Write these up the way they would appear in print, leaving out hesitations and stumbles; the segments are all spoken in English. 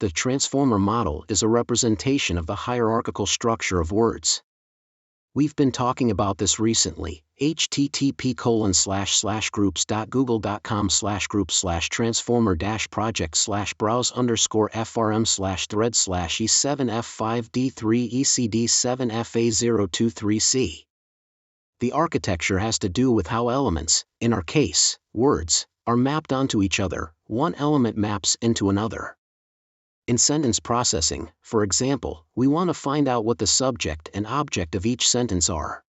The transformer model is a representation of the hierarchical structure of words. We've been talking about this recently. http://groups.google.com/group/transformer-project/browse_frm/thread/e7f5d3ecd7fa023c. The architecture has to do with how elements, in our case, words, are mapped onto each other. One element maps into another. In sentence processing, for example, we want to find out what the subject and object of each sentence are.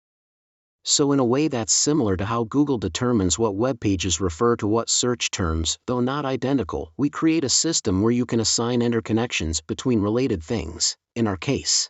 So in a way that's similar to how Google determines what web pages refer to what search terms, though not identical, we create a system where you can assign interconnections between related things, in our case.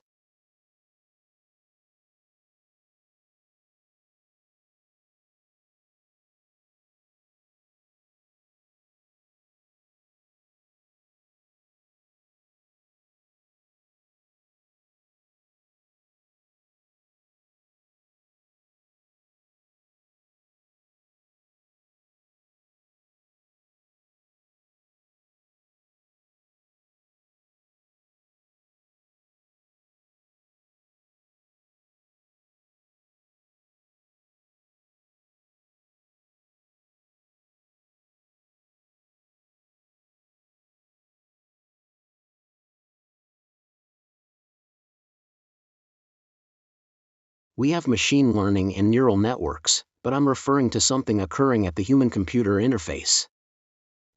We have machine learning and neural networks, but I'm referring to something occurring at the human-computer interface.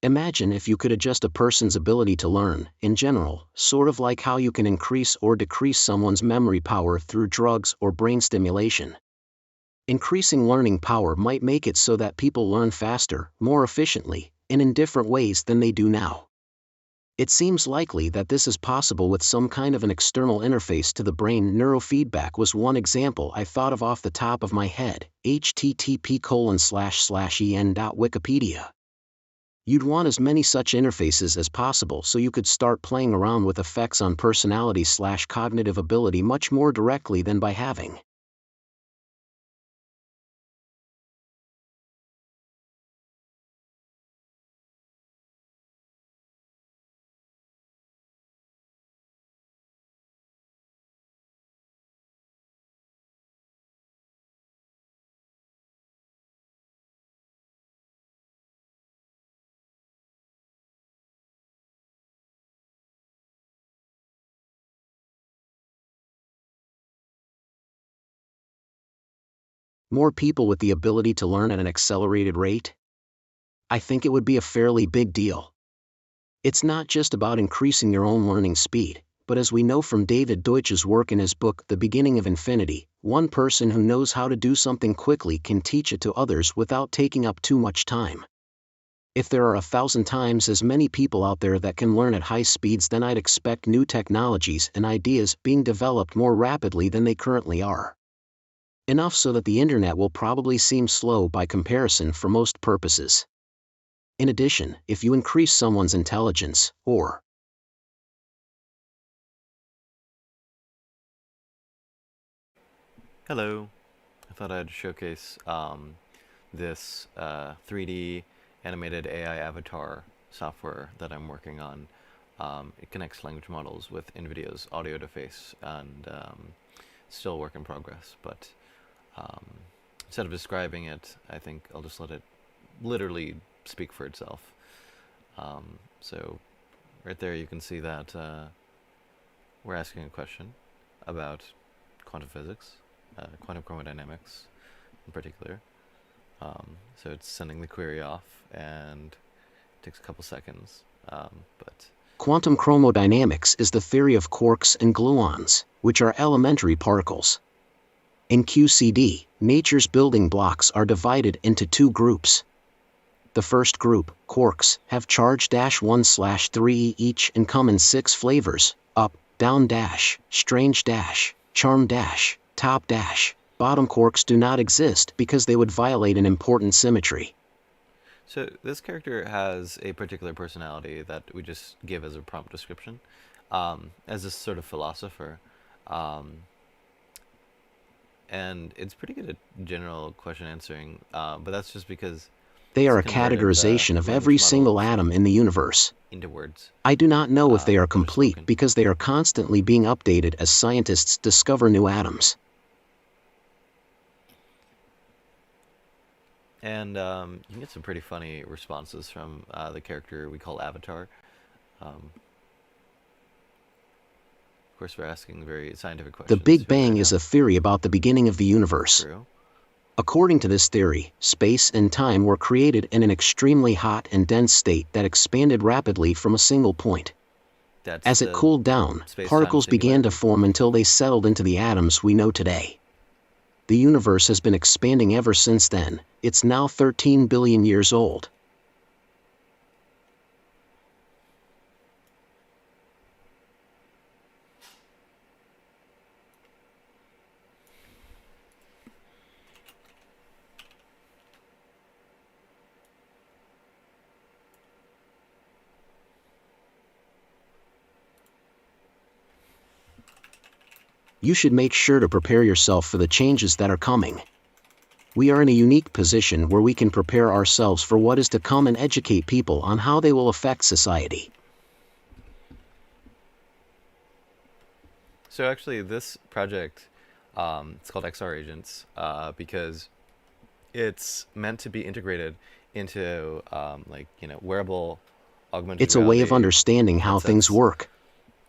Imagine if you could adjust a person's ability to learn, in general, sort of like how you can increase or decrease someone's memory power through drugs or brain stimulation. Increasing learning power might make it so that people learn faster, more efficiently, and in different ways than they do now. It seems likely that this is possible with some kind of an external interface to the brain. Neurofeedback was one example I thought of off the top of my head. http://en.wikipedia. You'd want as many such interfaces as possible so you could start playing around with effects on personality/cognitive ability much more directly than by having more people with the ability to learn at an accelerated rate? I think it would be a fairly big deal. It's not just about increasing your own learning speed, but as we know from David Deutsch's work in his book The Beginning of Infinity, one person who knows how to do something quickly can teach it to others without taking up too much time. If there are 1,000 times as many people out there that can learn at high speeds, then I'd expect new technologies and ideas being developed more rapidly than they currently are. Enough so that the internet will probably seem slow by comparison for most purposes. In addition, if you increase someone's intelligence, or Hello. I thought I'd showcase this 3D animated AI avatar software that I'm working on. It connects language models with NVIDIA's audio interface, and still a work in progress. But um, instead of describing it, I think I'll just let it literally speak for itself. So right there you can see that we're asking a question about quantum physics, quantum chromodynamics in particular. So it's sending the query off, and it takes a couple seconds. But quantum chromodynamics is the theory of quarks and gluons, which are elementary particles. In QCD, nature's building blocks are divided into two groups. The first group, quarks, have charge -1/3 each and come in 6 flavors: up, down dash, strange dash, charm dash, top dash. Bottom quarks do not exist because they would violate an important symmetry. so this character has a particular personality that we just give as a prompt description. As this sort of philosopher, um, and it's pretty good at general question answering. But that's just because They It's are a converted the categorization of every language model single sort of atom in the universe. into words I do not know if they are that are complete spoken. because they are constantly being updated as scientists discover new atoms. And you can get some pretty funny responses from the character we call Avatar. Of course, we're asking very scientific The questions Big to it right Bang is now. a theory about the beginning of the universe. True. According to this theory, space and time were created in an extremely hot and dense state that expanded rapidly from a single point. That's As it the cooled down, space-time particles began to singularity. form until they settled into the atoms we know today. The universe has been expanding ever since then. It's now 13 billion years old. You should make sure to prepare yourself for the changes that are coming. We are in a unique position where we can prepare ourselves for what is to come and educate people on how they will affect society. So actually, this project, it's called XR Agents because it's meant to be integrated into like wearable augmented It's a way of reality understanding how things headsets, work.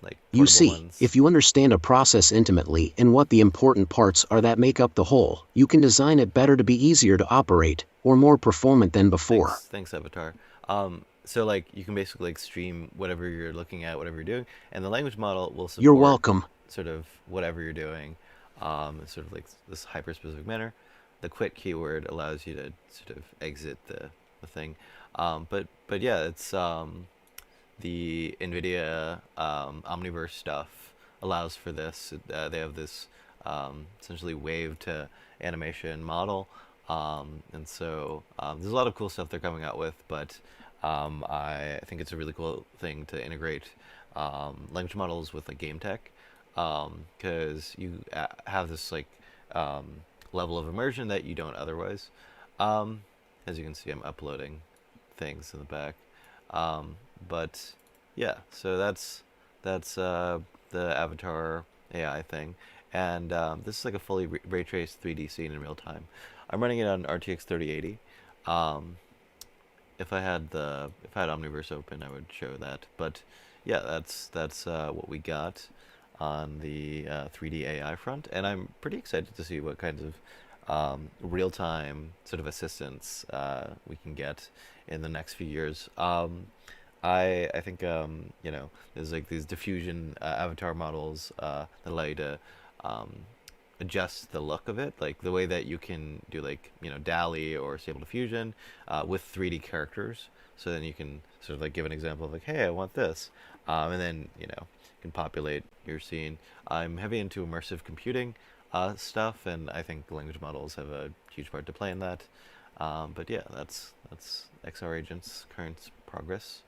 like You portable see, ones. if you understand a process intimately and what the important parts are that make up the whole, you can design it better to be easier to operate, or more performant than before. Thanks, Avatar. So like you can basically like stream whatever you're looking at, whatever you're doing, and the language model will You're support welcome. sort of whatever you're doing, in sort of like this hyper-specific manner. The quit keyword allows you to sort of exit the thing, but yeah, it's the NVIDIA Omniverse stuff allows for this. They have this essentially wave to animation model, and so there's a lot of cool stuff they're coming out with. But I think it's a really cool thing to integrate language models with like game tech, because you have this like um, level of immersion that you don't otherwise. Um, as you can see, I'm uploading things in the back. Um, but yeah, so that's the Avatar AI thing, and this is like a fully ray traced 3D scene in real time. I'm running it on RTX 3080. Um, if I had Omniverse open, I would show that. But yeah, that's what we got on the 3D AI front, and I'm pretty excited to see what kinds of real-time sort of assistance we can get in the next few years. I think there's like these diffusion avatar models that allow you to um, adjust the look of it, like the way that you can do like DALI or Stable Diffusion with 3D characters. So then you can sort of like give an example of like, hey, I want this, and then you can populate your scene. I'm heavy into immersive computing stuff, and I think language models have a huge part to play in that. But yeah, that's XR Agent's current progress.